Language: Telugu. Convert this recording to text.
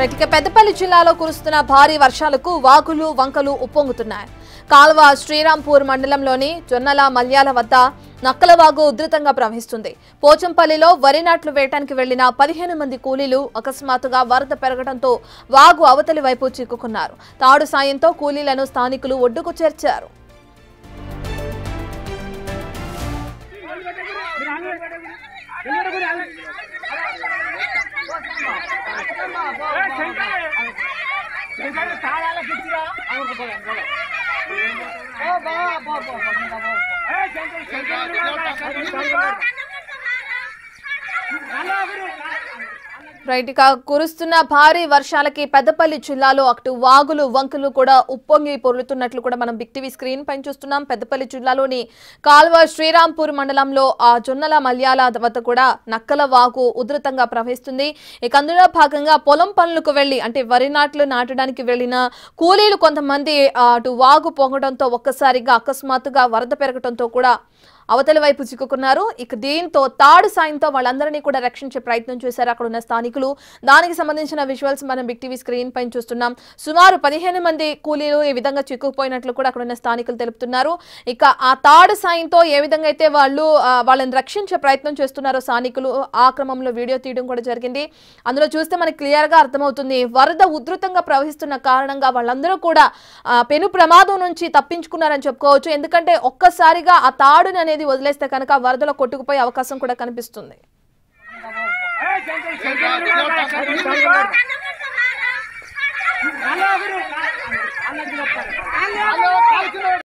ఇక పెద్దపల్లి జిల్లాలో కురుస్తున్న భారీ వర్షాలకు వాగులు వంకలు ఉప్పొంగుతున్నాయి. కాల్వ శ్రీరాంపూర్ మండలంలోని జొన్నల మల్యాల వద్ద నక్కలవాగు ఉధృతంగా ప్రవహిస్తుంది. పోచంపల్లిలో వరి నాట్లు వేయడానికి వెళ్లిన 15 మంది కూలీలు అకస్మాత్తుగా వరద పెరగడంతో వాగు అవతలి వైపు చిక్కుకున్నారు. తాడు సాయంతో కూలీలను స్థానికులు ఒడ్డుకు చేర్చారు. ఇక కురుస్తున్న భారీ వర్షాలకి పెద్దపల్లి జిల్లాలో అటు వాగులు వంకలు కూడా ఉప్పొంగి పొర్లుతున్నట్లు కూడా మనం బిగ్ టీవీ స్క్రీన్ పైన చూస్తున్నాం. పెద్దపల్లి జిల్లాలోని కాల్వ శ్రీరాంపూర్ మండలంలో ఆ జొన్నల మల్యాల వద్ద కూడా నక్కల వాగు ఉధృతంగా ప్రవహిస్తుంది. ఇక అందులో భాగంగా పొలం పనులకు వెళ్లి అంటే వరి నాట్లు నాటడానికి వెళ్లిన కూలీలు కొంతమంది అటు వాగు పొంగడంతో ఒక్కసారిగా అకస్మాత్తుగా వరద పెరగడంతో కూడా అవతలి వైపు చిక్కుకున్నారు. ఇక దీంతో తాడు సాయంతో వాళ్ళందరినీ కూడా రక్షించే ప్రయత్నం చేశారు అక్కడ ఉన్న స్థానికులు. దానికి సంబంధించిన విజువల్స్ మనం బిగ్ టీవీ స్క్రీన్ పైన చూస్తున్నాం. సుమారు 15 మంది కూలీలు ఈ విధంగా చిక్కుకుపోయినట్లు కూడా అక్కడ ఉన్న స్థానికులు తెలుపుతున్నారు. ఇక ఆ తాడు సాయంతో ఏ విధంగా అయితే వాళ్ళని రక్షించే ప్రయత్నం చేస్తున్నారో స్థానికులు ఆ క్రమంలో వీడియో తీయడం కూడా జరిగింది. అందులో చూస్తే మనకి క్లియర్ గా అర్థమవుతుంది. వరద ఉధృతంగా ప్రవహిస్తున్న కారణంగా వాళ్ళందరూ కూడా పెను ప్రమాదం నుంచి తప్పించుకున్నారని చెప్పుకోవచ్చు. ఎందుకంటే ఒక్కసారిగా ఆ తాడుని అనేది వదిలేస్తే కనుక వరదలో కొట్టుకుపోయే అవకాశం కూడా కనిపిస్తుంది.